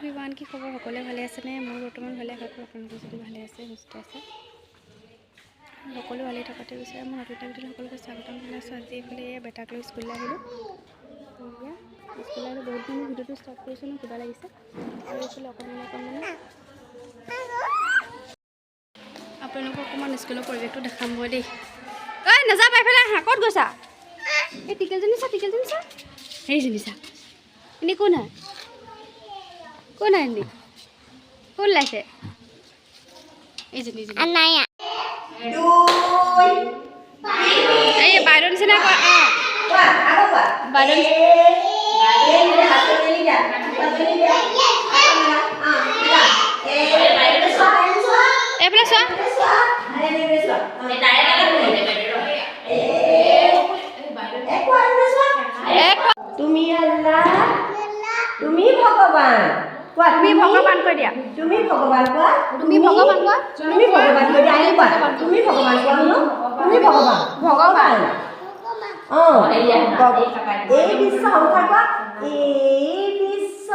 Everyone, কি খবৰ? সকলোৱে ভালে আছেনে? মোৰ বৰ্তমান ভালে আছোঁ। আপোনালোকে যদি ভালে আছে, সুস্থ আছে, সকলো ভালেই থকাটো বিচাৰে। মই নতুন এটা ভিডিঅ'ত সকলোকে স্বাগতম জনাইছোঁ। আজি এইফালে বেটাক লৈ স্কুললৈ আহিলোঁ। স্কুললৈ আহিলোঁ বহুত দিন ভিডিঅ'টো ষ্টাৰ্ট কৰিছোঁ, মোৰ কিবা লাগিছে। আৰু এইফালে অকণমান আপোনালোকক অকণমান স্কুলৰ পৰিৱেশটো দেখাম মই দেই। ঐ নাযাবা এইফালে, ক'ত গৈছা? এই টিকেলজনী চা, সেইজনী চা। এনেই কোন হয়? কোন হয় এনেই? কোন লাইছে? এইজনী এই বাইদেউ নিচিনা কয়। বাইদেউ এইফালে চোৱা। তুমি আল্লাহ, তুমি ভগৱান। কোৱা, তুমি ভগৱান কৈ দিয়া। তুমি ভগৱান কোৱা। তুমি ভগৱান কোৱা। তুমি ভগৱান কৈ দিয়া। আহি কোৱা। তুমি ভগৱান কোৱা শুনো। তুমি ভগৱান। ভগৱান। এই বিশ্ব সংসাৰ কোৱা। এই বিশ্ব।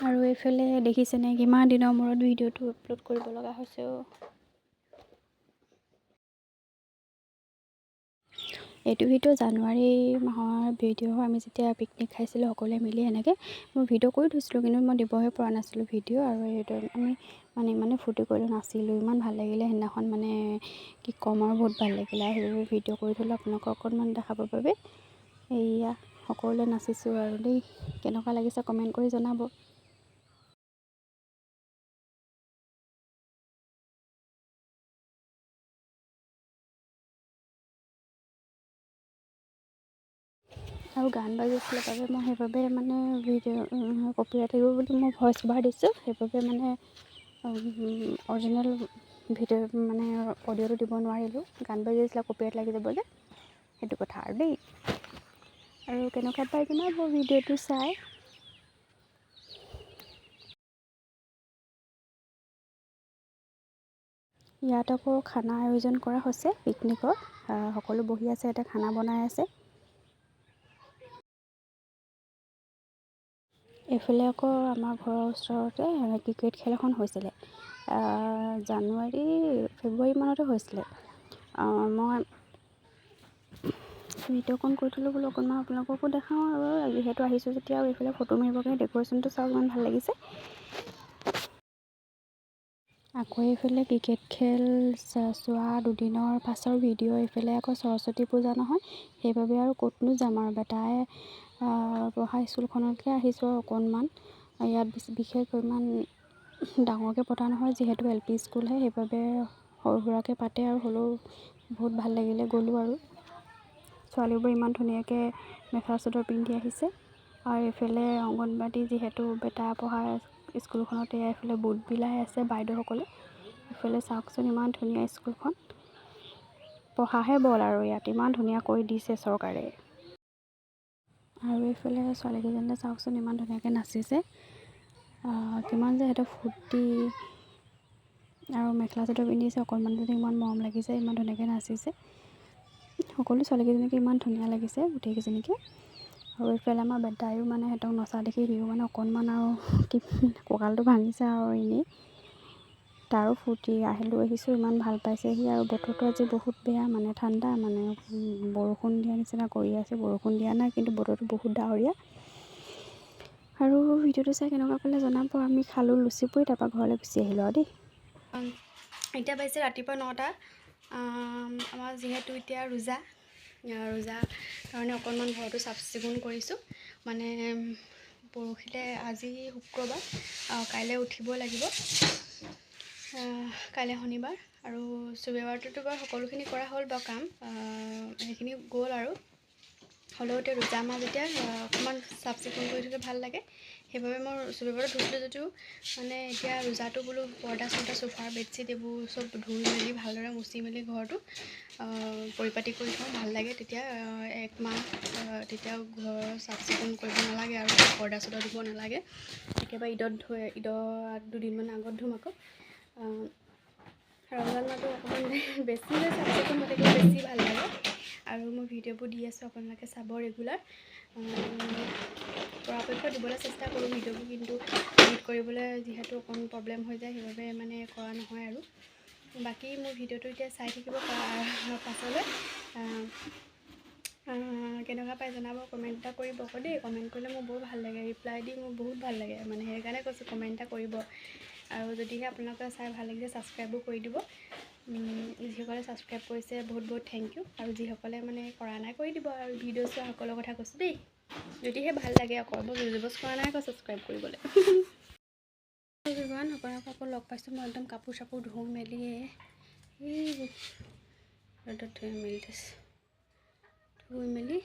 আৰু এইফালে দেখিছেনে কিমান দিনৰ মূৰত ভিডিঅ'টো আপলোড কৰিব লগা হৈছে। এইটো ভিডিঅ' জানুৱাৰী মাহৰ ভিডিঅ' হয়। আমি যেতিয়া পিকনিক খাইছিলোঁ সকলোৱে মিলি এনেকৈ মই ভিডিঅ' কৰি থৈছিলোঁ, কিন্তু মই দিবহে পৰা নাছিলোঁ ভিডিঅ'। আৰু এইটো আমি ইমানে ফূৰ্তি কৰিলোঁ, নাচিলোঁ, ইমান ভাল লাগিলে সেইদিনাখন, মানে কি ক'ম আৰু বহুত ভাল লাগিলে। আৰু সেইবাবে ভিডিঅ' কৰি থ'লোঁ আপোনালোকক অকণমান দেখাবৰ বাবে। এইয়া সকলোৱে নাচিছোঁ আৰু দেই, কেনেকুৱা লাগিছে কমেণ্ট কৰি জনাব। আৰু গান বাজিছিলে বাবে মই সেইবাবে মানে ভিডিঅ' কপিৰাইট লাগিব বুলি মই ভইচ অভাৰ দিছোঁ। সেইবাবে মানে অৰিজিনেল ভিডিঅ' মানে অডিঅ'টো দিব নোৱাৰিলোঁ। গান বাজিছিলে, কপিৰাইট লাগি যাব যে, সেইটো কথা আৰু দেই। আৰু কেনেকুৱা পাই জনাব ভিডিঅ'টো চাই। ইয়াত আকৌ খানা আয়োজন কৰা হৈছে পিকনিকৰ। সকলো বহি আছে, ইয়াতে খানা বনাই আছে। এইফালে আকৌ আমাৰ ঘৰৰ ওচৰতে ক্ৰিকেট খেল এখন হৈছিলে, ফেব্ৰুৱাৰী মানতে হৈছিলে। মই ভিডিঅ'কণ কৰি থ'লোঁ বোলো অকণমান আপোনালোককো দেখাওঁ। আৰু যিহেতু আহিছোঁ যেতিয়া, আৰু এইফালে ফটো মাৰিবগৈ, ডেক'ৰেশ্যনটো চাওক ইমান ভাল লাগিছে। আকৌ এইফালে ক্ৰিকেট খেল চোৱা দুদিনৰ পাছৰ ভিডিঅ'। এইফালে আকৌ সৰস্বতী পূজা নহয়, সেইবাবে আৰু ক'তনো যাম আৰু বেটাই পঢ়া স্কুলখনলৈকে আহিছোঁ। আৰু অকণমান ইয়াত বিশেষ ইমান ডাঙৰকৈ পতা নহয়, যিহেতু LP স্কুলহে, সেইবাবে সৰু সুৰাকৈ পাতে। আৰু হ'লেও বহুত ভাল লাগিলে, গ'লোঁ। আৰু ছোৱালীবোৰ ইমান ধুনীয়াকৈ মেখেলা চাদৰ পিন্ধি আহিছে। আৰু এইফালে অংগনবাদী, যিহেতু বেটা পঢ়া স্কুলখনতে, এইফালে বুট বিলাই আছে বাইদেউসকলে। এইফালে চাওকচোন ইমান ধুনীয়া স্কুলখন, পঢ়াহে বল আৰু ইয়াত ইমান ধুনীয়া কৰি দিছে চৰকাৰে। আৰু এইফালে ছোৱালীকেইজনীয়ে চাওকচোন ইমান ধুনীয়াকৈ নাচিছে, কিমান যে সিহঁতে ফূৰ্তি। আৰু মেখেলা চাদৰ পিন্ধিছে, অকণমানজনী ইমান মৰম লাগিছে, ইমান ধুনীয়াকৈ নাচিছে। সকলো ছোৱালীকেইজনীকে ইমান ধুনীয়া লাগিছে গোটেইকেইজনীকে। আৰু এইফালে আমাৰ বেটায়ো মানে সিহঁতক নচা দেখি সিও মানে অকণমান আৰু কি কঁকালটো ভাঙিছে আৰু এনেই। তাৰো ফূৰ্তি, আহিছোঁ ইমান ভাল পাইছে সি। আৰু বতৰটো আজি বহুত বেয়া, মানে ঠাণ্ডা, মানে বৰষুণ দিয়া নিচিনা কৰি আছে। বৰষুণ দিয়া নাই, কিন্তু বতৰটো বহুত ডাৱৰীয়া। আৰু ভিডিঅ'টো চাই কেনেকুৱা পালে জনাব। আমি খালোঁ লুচি পুৰি, তাৰপৰা ঘৰলৈ গুচি আহিলোঁ আৰু দেই। এতিয়া পাইছে ৰাতিপুৱা 9টা। আমাৰ যিহেতু এতিয়া ৰোজা কাৰণে অকণমান ঘৰটো চাফ চিকুণ কৰিছোঁ। মানে পৰহিলৈ, আজি শুক্ৰবাৰ, কাইলৈ উঠিব লাগিব, কাইলৈ শনিবাৰ। আৰু শুক্ৰবাৰটোতো বাৰু সকলোখিনি কৰা হ'ল বাৰু কাম, সেইখিনি গ'ল। আৰু হ'লেও এতিয়া ৰোজা মাহ যেতিয়া অকণমান চাফ চিকুণ কৰি থ'লে ভাল লাগে। সেইবাবে মই শুক্ৰবাৰটো ধুইছিলোঁ যদিও, মানে এতিয়া ৰোজাটো বোলো পৰ্দা চৰ্দা, চোফাৰ বেডশ্বীট এইবোৰ চব ধুই মেলি ভালদৰে মুচি মেলি ঘৰটো পৰিপাটি কৰি থওঁ, ভাল লাগে তেতিয়া। এক মাহ তেতিয়া ঘৰ চাফ চিকুণ কৰিব নালাগে, আৰু পৰ্দা চৰ্দা ধুব নালাগে। একেবাৰে ঈদত দুদিনমান আগত ধুম আকৌ। ৰমজান মাহটো অকণমান বেছি চাফ চিকুণ হৈ থাকিলে বেছি ভাল লাগে। আৰু মই ভিডিঅ'বোৰ দি আছোঁ, আপোনালোকে চাব ৰেগুলাৰ। পৰাপক্ষত দিবলৈ চেষ্টা কৰোঁ ভিডিঅ'বোৰ, কিন্তু এডিট কৰিবলৈ যিহেতু অকণ প্ৰব্লেম হৈ যায় সেইবাবে মানে কৰা নহয় আৰু। বাকী মোৰ ভিডিঅ'টো এতিয়া চাই থাকিব পাছলৈ কেনেকুৱা পাই জনাব, কমেণ্ট এটা কৰিব আকৌ দেই। কমেণ্ট কৰিলে মোৰ বহুত ভাল লাগে, ৰিপ্লাই দি মোৰ বহুত ভাল লাগে মানে, সেইকাৰণে কৈছোঁ কমেণ্ট এটা কৰিব। আৰু যদিহে আপোনালোকে চাই ভাল লাগিলে ছাবস্ক্ৰাইবো কৰি দিব। যিসকলে ছাবস্ক্ৰাইব কৰিছে বহুত বহুত থেংক ইউ, আৰু যিসকলে মানে কৰা নাই কৰি দিব। আৰু ভিডিঅ' চোৱা সকলৰ কথা কৈছোঁ দেই, যদিহে ভাল লাগে আকৌ জবজ কৰা নাই আকৌ ছাবস্ক্ৰাইব কৰিবলৈ। সকলোকে আকৌ লগ পাইছোঁ মই একদম কাপোৰ চাপোৰ ধুই মেলি এই ৰ'দত ধুই মেলি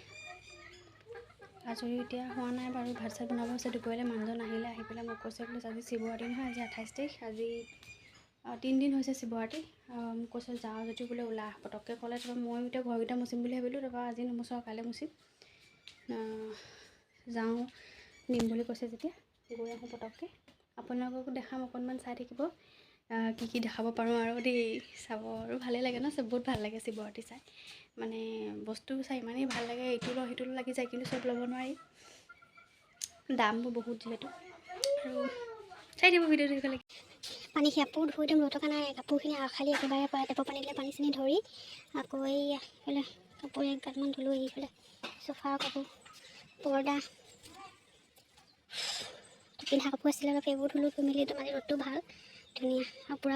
আজৰি এতিয়া হোৱা নাই বাৰু। ভাত চাত বনাব হৈছে। দুপৰীয়ালৈ মানুহজন আহিলে, আহি পেলাই মোক কৈছে বোলে আজি শিৱৰাত্ৰি নহয়, আজি 28 তাৰিখ, আজি 3 দিন হৈছে শিৱৰাত্ৰি। মোক কৈছে যাওঁ যদি বোলে ওলা পটককৈ ক'লে। তাৰপৰা ময়ো এতিয়া ঘৰকেইটা মুচিম বুলি ভাবিলোঁ। তাৰপৰা আজি নুমুচো আৰু কাইলৈ মুচিম। যাওঁ নিম বুলি কৈছে যেতিয়া গৈ আহোঁ পটককৈ। আপোনালোককো দেখাম, অকণমান চাই থাকিব কি দেখাব পাৰোঁ আৰু দেই। চাব আৰু ভালেই লাগে ন, বহুত ভাল লাগে শিৱৰাত্ৰি চাই। মানে বস্তু চাই ইমানেই ভাল লাগে, ইটো ল সিটো লাগি যায়, কিন্তু চব ল'ব নোৱাৰি, দামবোৰ বহুত যিহেতু। আৰু চাই দিব ভিডিঅ'টো সেইফালে। পানী কাপোৰ ধুই দিম, ৰ'দৰ নাই কাপোৰখিনি খালি একেবাৰে টেপৰ পানী দিলে পানী চানী ধৰি আকৌ এইফালে কাপোৰ কেইটামান ধুলোঁ। এইফালে চোফা কাপোৰ, পৰ্দা, পিন্ধা কাপোৰ আছিলে অলপ সেইবোৰ ধুলোঁ। ধুই মেলি তোমাৰ ৰ'দটো ভাল ধুনীয়া আৰু পূৰা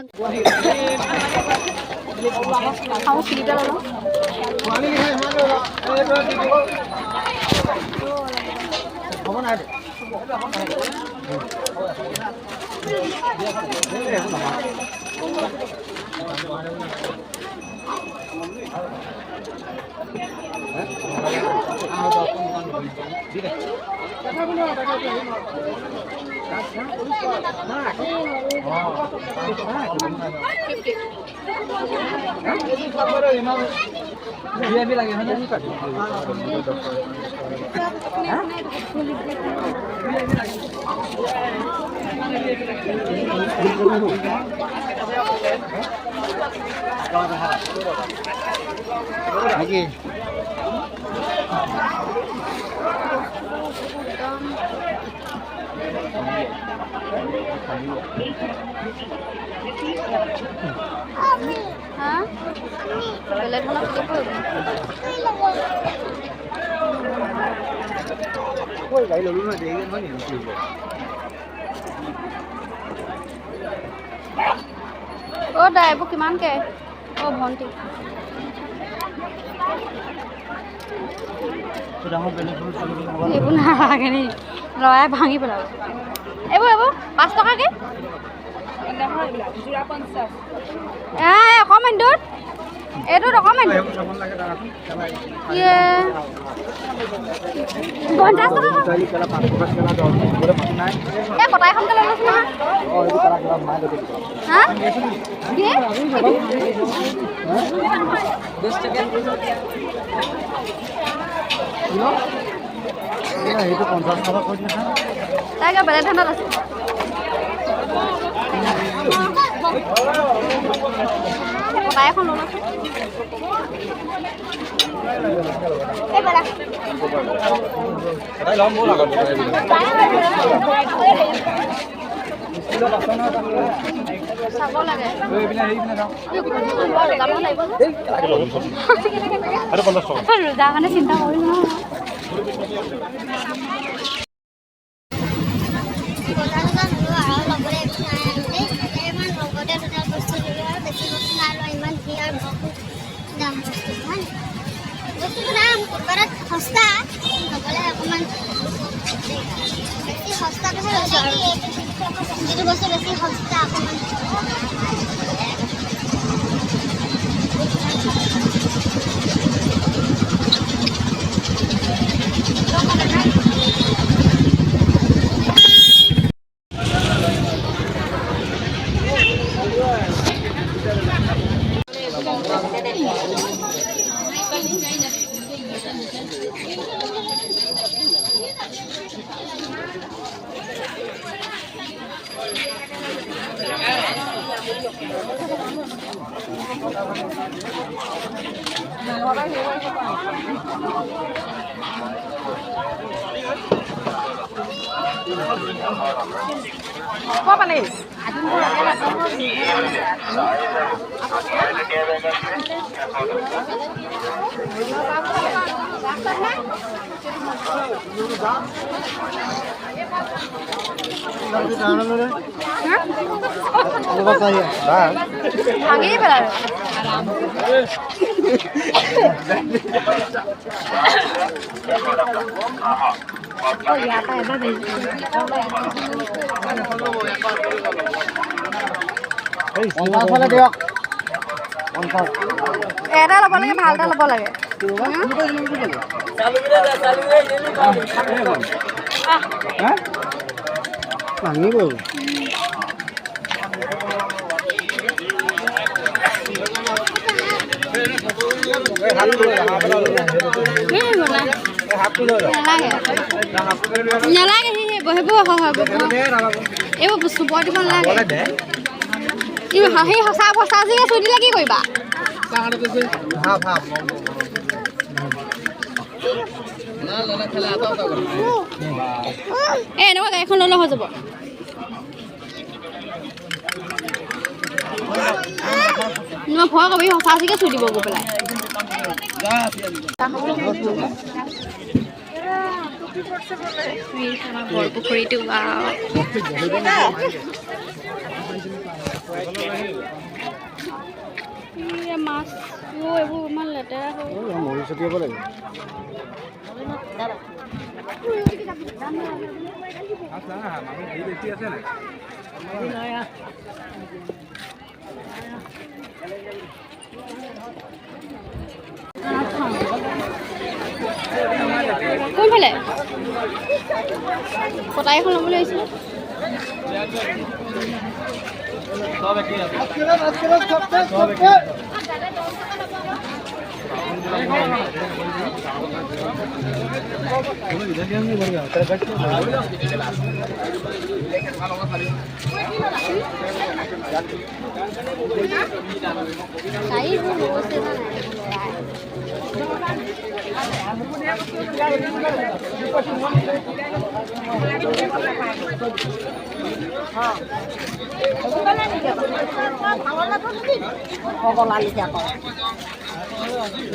বেলেগ ধৰণৰ দাই এইবোৰ কিমানকৈ? ভণ্টি এইবোৰ নালাগে নি, লৰাই ভাঙি পেলাব। এইবোৰ 5 টকাকৈ অকণমান দূৰ, এইটোত অকণমান 50 টকা কটাইখনকে লৈ লৈছোঁ নহয়। হা কি তাইকে বেলেগ ধানত আছে। কটাই এখন লৈ লৈছোঁ। চাব লাগে ৰোজা কাৰণে চিন্তা কৰিম নহয়। সস্তা নগ'লে অকণমান বেছি সস্তাটোহে লৈছোঁ আৰু যিটো বস্তু বেছি সস্তা অকণমান Có bạn này. Lagi berapa? Oh iya, apa ya, babe? এটা ল'ব লাগে ভাল এটা ল'ব লাগে ভাঙিব নালাগে সেইবোৰ এইবোৰ চুপৰ দিব নালাগে সেই সঁচা সঁচা জিকে চুই দিলে কি কৰিবা এনেকুৱা গাড়ীখন ল'লে হৈ যাব মই ভয় কবি সঁচা জিকে চুই দিব গৈ পেলাই বৰপুখুৰীটো মাছ এইবোৰ ইমান লেতেৰা মৰি চটিয়াব লাগে কোনফালে কটাৰীখন ল'বলৈ আহিছিলোঁ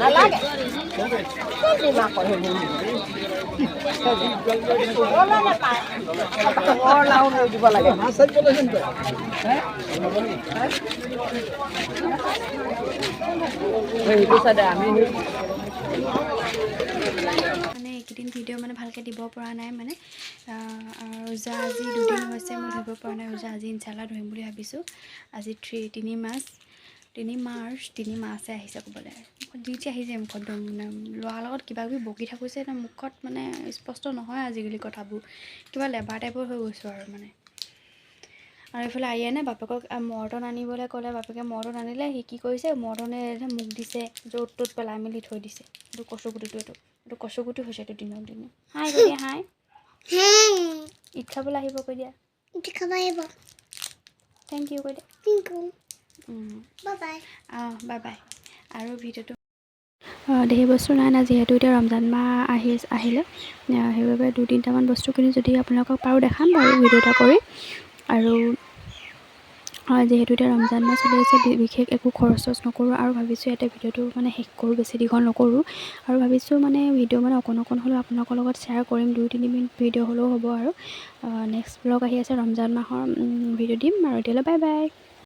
নালাগে দিব লাগে মানে এইকেইদিন ভিডিঅ' মানে ভালকৈ দিব পৰা নাই মানে ৰোজা আজি 2 দিন হৈছে মই ধৰিব পৰা নাই ৰোজা আজি ইনশাল্লাহ ধৰিম বুলি ভাবিছোঁ আজি 3 মাৰ্চে আহিছে ক'বলৈ যি আহিছে মুখত মানে ল'ৰাৰ লগত কিবা কিবি বকি থাকোঁছে মুখত মানে স্পষ্ট নহয় আজিকালি কথাবোৰ কিবা লেবাৰ টাইপৰ হৈ গৈছোঁ আৰু মানে আৰু এইফালে আৰিয়ানে বাপেকক মৰ্টন আনিবলৈ ক'লে বাপেকে মৰ্টন আনিলে সি কি কৰিছে মৰ্টনে মোক দিছে য'ত ত'ত পেলাই মেলি থৈ দিছে এইটো কচুগুটিটো এইটো কচুগুটি হৈছে এইটো দিনক দিনে হাই কৈ দিয়া হাই ঈদ খাবলৈ আহিব কৈ দিয়া ঈদ খাব আহিব থেংক ইউ কৈ দিয়া থেংক ইউ বাই বাই আৰু ভিডিঅ'টো ধেৰ বস্তু নাই না যিহেতু এতিয়া ৰমজান মাহ আহিলে সেইবাবে 2-3টামান বস্তু কিনি যদি আপোনালোকক পাৰোঁ দেখাম বাৰু ভিডিঅ' এটা কৰি আৰু যিহেতু এতিয়া ৰমজান মাহ চলি আছে বিশেষ একো খৰচ নকৰোঁ আৰু ভাবিছোঁ ইয়াতে ভিডিঅ'টো মানে শেষ কৰোঁ বেছি দীঘল নকৰোঁ আৰু ভাবিছোঁ মানে ভিডিঅ' মানে অকণ হ'লেও আপোনালোকৰ লগত শ্বেয়াৰ কৰিম 2-3 মিনিট ভিডিঅ' হ'লেও হ'ব আৰু নেক্সট ব্লগ আহি আছে ৰমজান মাহৰ ভিডিঅ' দিম আৰু এতিয়ালৈ বাই বাই